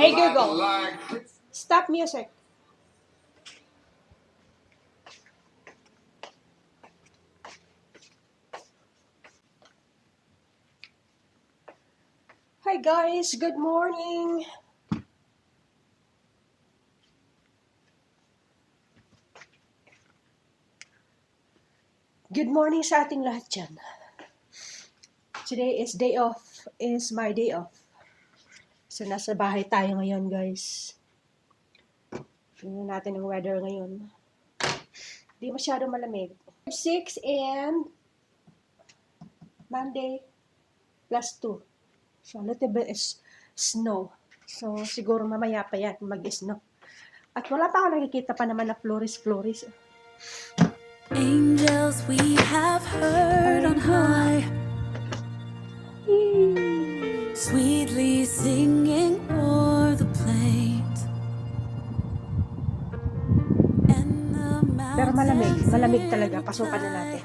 Hey Google, stop music. Hi guys, good morning. Good morning sa ating lahat dyan. Today is my day off. So nasa bahay tayo ngayon guys. Tingnan natin ang weather ngayon. Di masyado malamig. 6 and Monday plus 2. So a little bit is snow. So siguro mamaya pa yan mag-snow. At wala pa ako nakikita pa naman na floris. Angels we have heard on high, sweetly singing o'er the plains. And the Pero malamig talaga. Pasukan na natin.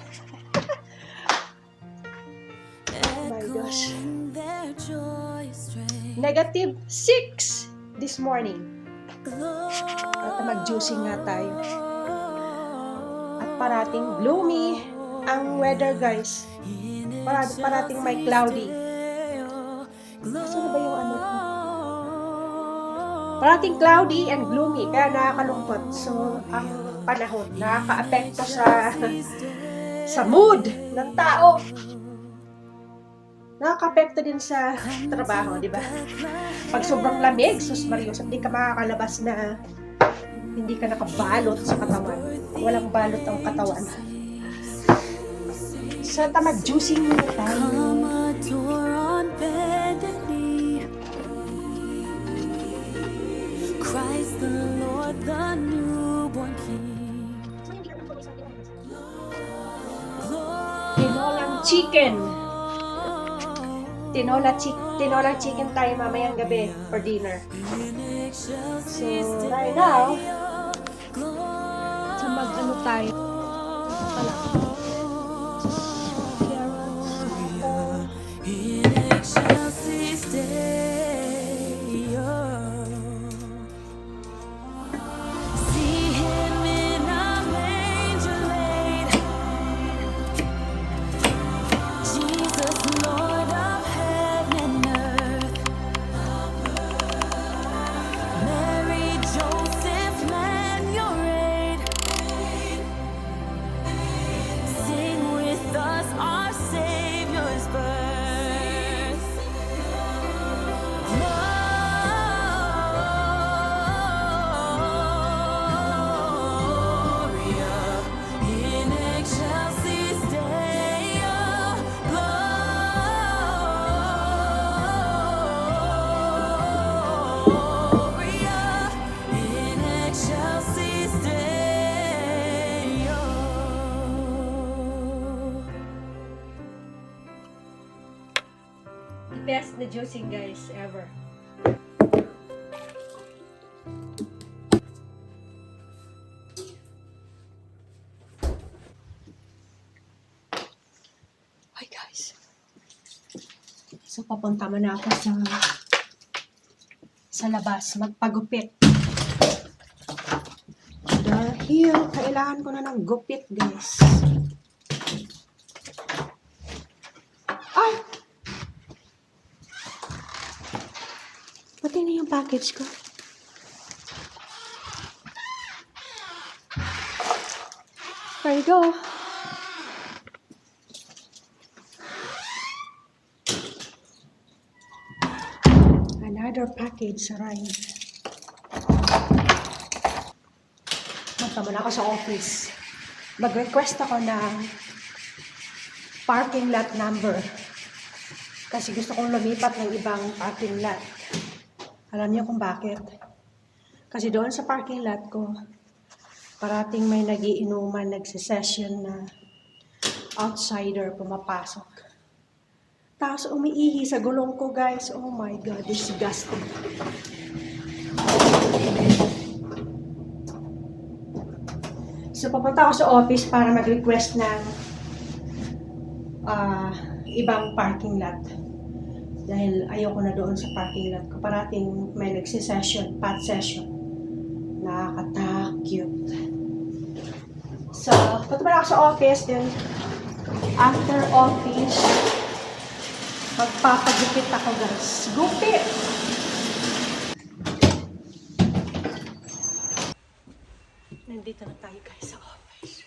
Oh my gosh. their joyous strain. -6 this morning. At mag-juicing nga tayo. At parating gloomy ang weather guys. Parating may cloudy. Kasi na ba yung ano ko? Parating cloudy and gloomy. Kaya nakakalungkot. So, ang panahon nakaka-apekto sa mood ng tao. Nakaka-apekto din sa trabaho, di ba? Pag sobrang lamig, sus Marios, hindi ka makakalabas na hindi ka nakabalot sa katawan. Walang balot ang katawan. So, mag-juicing muna tayo. Come adore on bended knee, Christ the Lord, the newborn King. Tinolang chicken. Tinolang chicken tayo mamayang gabi for dinner. So, right now, sa mag-ano tayo. In excelsis Deo. See him in a manger laid, Jesus, Lord of heaven and earth. Mary, Joseph, lend your aid. Sing with us our Savior's birth. Gloria in excelsis Deo. Gloria in excelsis Deo. Best na juicing guys ever. Hi guys. So papunta mo na ako sa labas magpagupit. Dahil kailangan ko na ng gupit guys. Ay! Pati na yung package ko. There you go. Another package arrived. Punta muna ako sa office. Mag-request ako ng parking lot number. Kasi gusto kong lumipat ng ibang parking lot. Alam niyo kung bakit? Kasi doon sa parking lot ko, parating may nagiinuman, nagsisession na outsider pumapasok. Tapos umiihi sa gulong ko, guys. Oh my God, disgusting. So, papunta ako sa office para mag-request ng ibang parking lot. Dahil ayoko na doon sa parking lot ko. Parating may nagsisession, pot session. Nakakatakot. So, punta na ako sa office. Then, after office, magpapagupit ako guys. Gupit! Nandito na tayo guys sa office.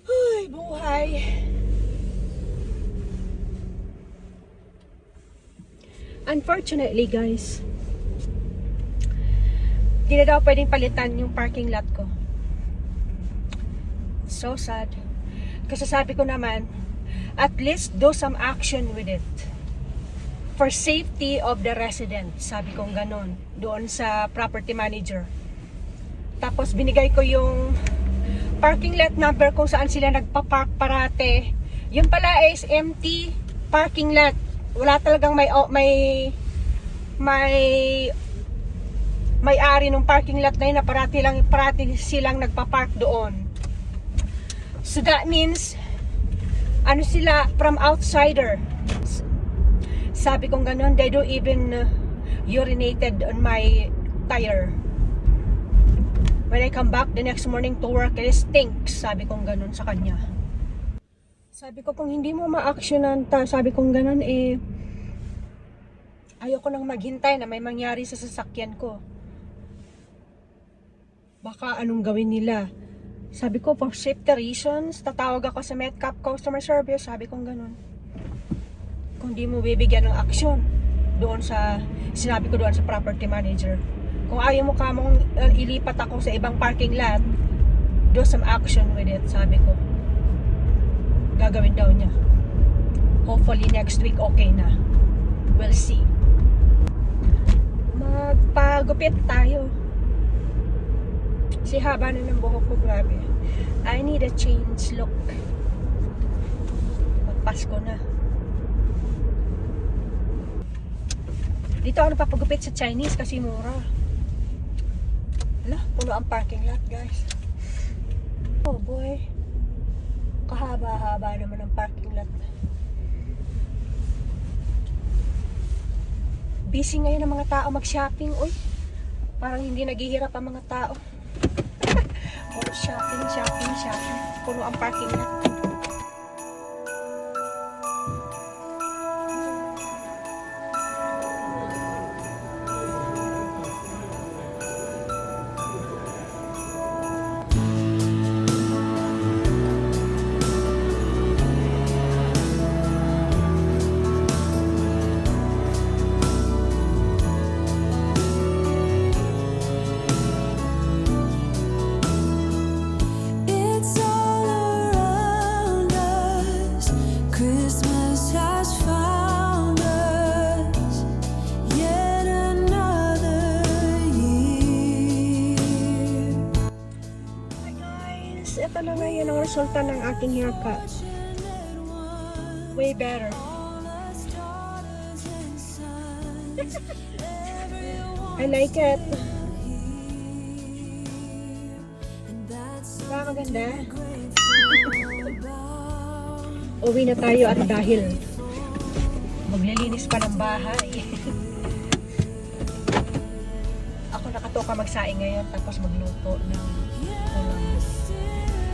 Ay, buhay! Unfortunately guys, di na daw pwedeng palitan yung parking lot ko. So sad. Kasi sabi ko naman, at least do some action with it. For safety of the residents. Sabi kong ganon. Doon sa property manager. Tapos binigay ko yung parking lot number kung saan sila nagpa-park parate. Yung pala is empty parking lot. Wala talagang may-ari ng parking lot na yun na parati silang nagpa-park doon. So that means ano sila from outsider. Sabi kong ganun, they don't even urinated on my tire. When I come back the next morning to work, it stinks. Sabi kong ganun sa kanya. Sabi ko, kung hindi mo ma-actionan, sabi kong ganun, ayoko nang maghintay na may mangyari sa sasakyan ko. Baka anong gawin nila. Sabi ko, for safety reasons, tatawag ako sa Metcap Customer Service. Sabi kong ganun. Kung di mo bibigyan ng action, sinabi ko doon sa property manager. Kung ayaw mo kamong ilipat ako sa ibang parking lot, do some action with it, sabi ko. Gagawin daw niya. Hopefully next week okay na. We'll see. Magpagupit tayo. Si haba na ng buhok ko, grabe. I need a change look. Magpasko na. Dito ako napapagupit sa Chinese kasi mura. Hala, puno ang parking lot, guys. Oh boy. Kahaba-haba naman ang parking lot. Busy ngayon ang mga tao mag-shopping. Uy, parang hindi naghihirap ang mga tao. Puro shopping. Puno ang parking lot. It's all around us. Christmas has found us. Yet another year. Hi guys, ito na ngayon ang resulta ng aking haircut. Way better. I like it. Diba maganda? Uwi na tayo at dahil maglilinis pa ng bahay. Ako nakatoka magsaing ngayon tapos magluto ng ulam.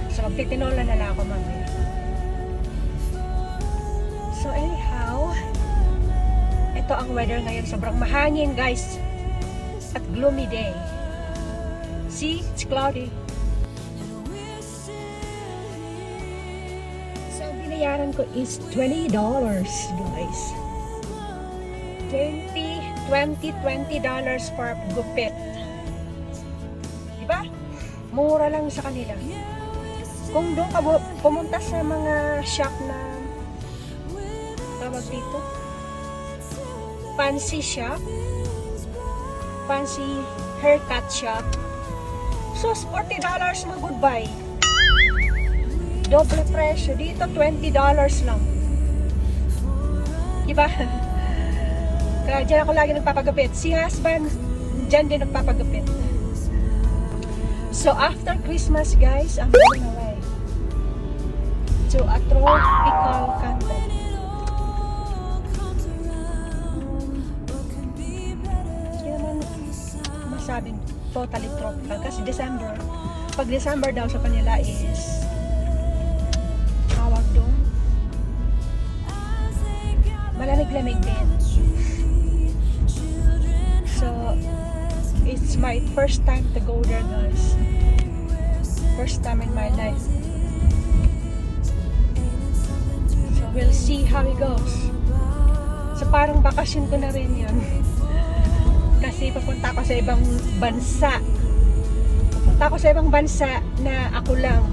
So magtitinola na lang ako mamaya. So anyhow, ito ang weather ngayon. Sobrang mahangin guys. At gloomy day. See, it's cloudy. So ang binayaran ko is $20 guys. $20 for gupit. Diba? Mura lang sa kanila. Kung doon ka pumunta sa mga shop na tawag dito, fancy shop, fancy haircut shop, so $40 mo goodbye. Doble presyo. Dito $20 lang. Diba? Kaya dyan ako lagi nagpapagupit. Si husband, dyan din nagpapagupit. So after Christmas, guys, I'm going away to a tropical country. Hindi naman masabing totally tropical kasi December. Pag December daw sa kanila is tawag doon malamig-lamig din. So it's my first time to go there, guys. First time in my life. So we'll see how it goes. So parang bakasyon ko na rin yun. Kasi papunta ako sa ibang bansa. Papunta ako sa ibang bansa na ako lang.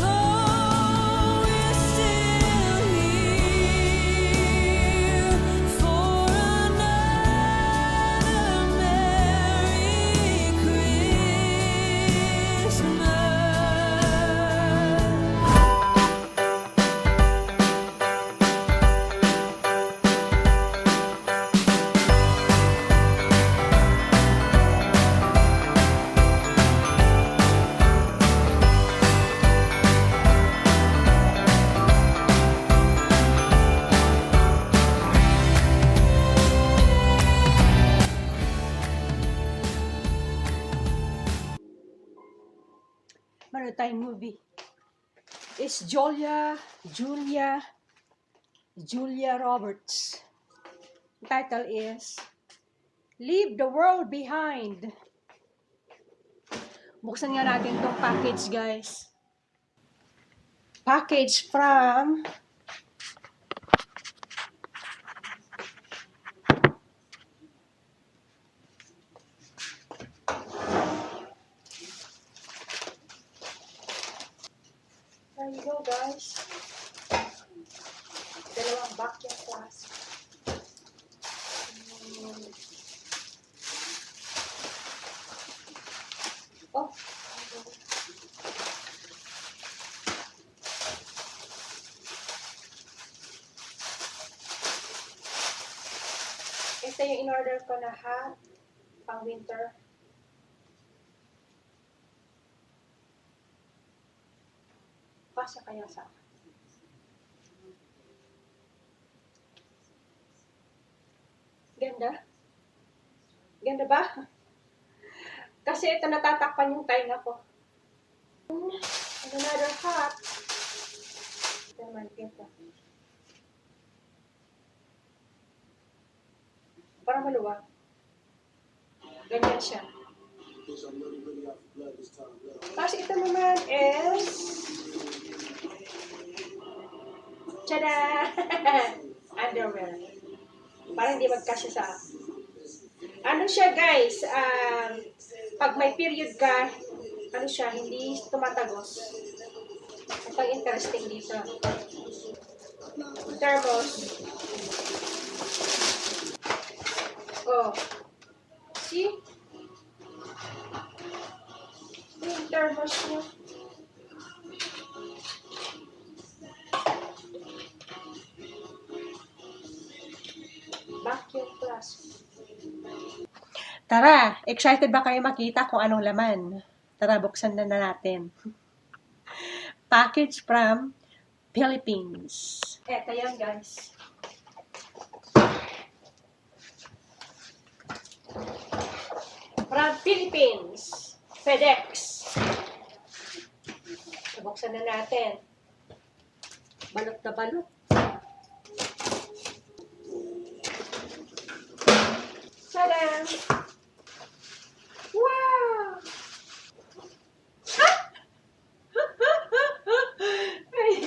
Oh, we're still here for another Merry Christmas. Manood tayong movie. It's Julia Roberts. The title is Leave the World Behind. Buksan nga natin itong package, guys. Package from there you go, guys. Dalawang backyard class. Oh. Ito yung in-order ko na hat, pang winter. Kasya kaya sa akin. Ganda? Ganda ba? Kasi ito natatakpan yung tainga ko. Another hat. Ito naman, ito. Parang maluwag. Ganyan siya. Tapos ito naman is tada! Underwear. Parang hindi magkasya sa ano siya, guys, pag may period ka, ano siya, hindi tumatagos. Ito ang interesting dito. Thermos. Oh. See? Ito yung thermos niya. Vacuum plus. Tara, excited ba kayo makita kung anong laman? Tara, buksan na natin. Package from Philippines. Eto yan, guys. From Philippines. FedEx. Buksan na natin. Balot na balot. Tadam! Wow! Ay,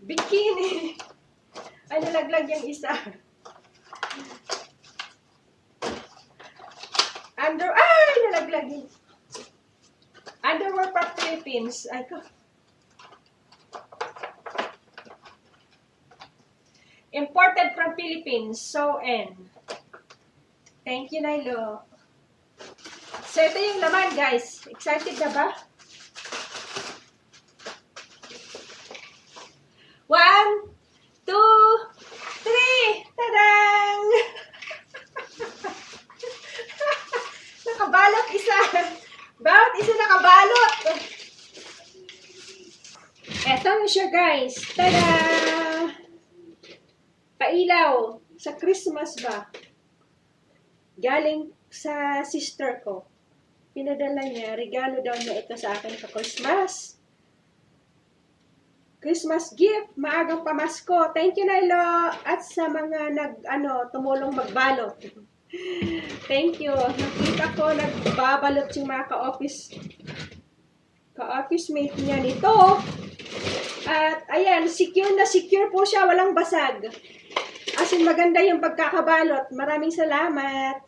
bikini. Ay, nalaglag yung isa. Ay, nalaglag yun. Underwear from Philippines. Ay, ko. Imported from Philippines. Sew-in. Thank you, Nailo. So, ito yung laman, guys. Excited na ba? 1, 2, 3! Tadang! siya guys. Tada! Pailaw. Sa Christmas ba? Galing sa sister ko. Pinadala niya. Regalo daw niya ito sa akin sa Christmas. Christmas gift. Maagang pamasko. Thank you, Nailo. At sa mga tumulong magbalot. Thank you. Nakita ko nagbabalot yung mga ka-office mate niya nito. At ayan, secure na secure po siya, walang basag. As in, maganda yung pagkakabalot. Maraming salamat.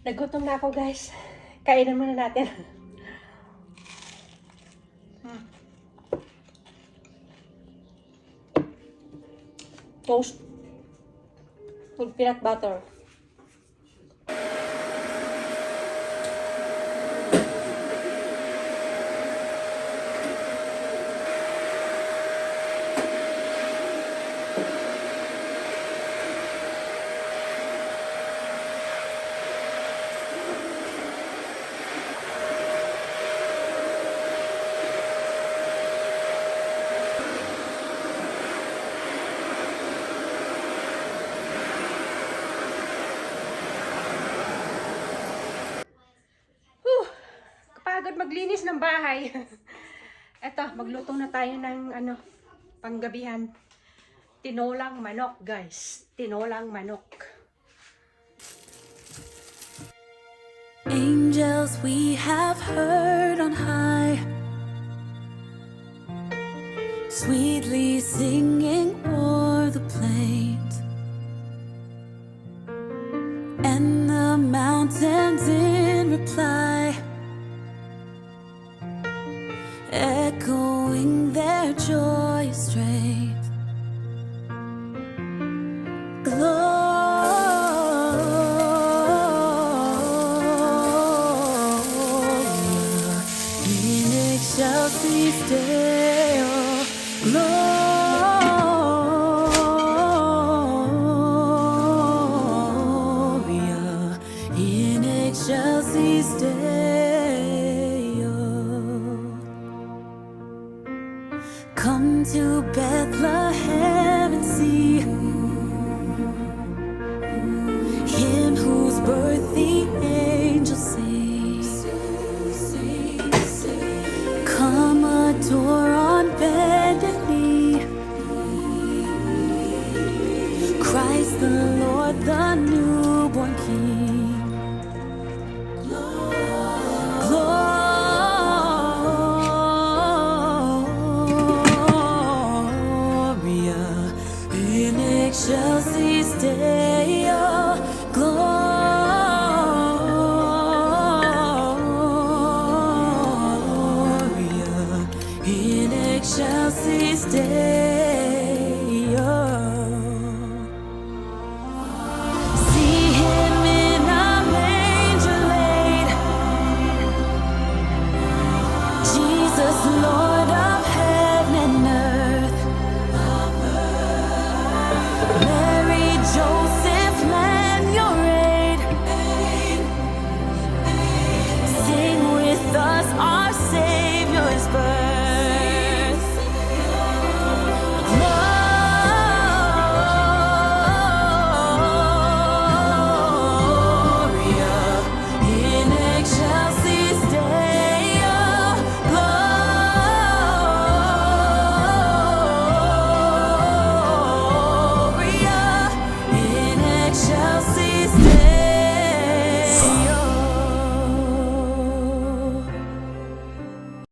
Nagutom na ako, guys. Kainan muna natin. Toast with peanut butter. Kapagod maglinis ng bahay. Eto, magluto na tayo ng panggabihan. Tinolang manok, guys. Tinolang manok. Angels we have heard on high, sweetly singing o'er the plains, and the mountains in reply, echoing their joyous strains. Gloria in excelsis Deo. Gloria in excelsis Deo. Come to Bethlehem and see Him whose birth the angels sing. Come adore on bended knee Christ the Lord, the newborn King.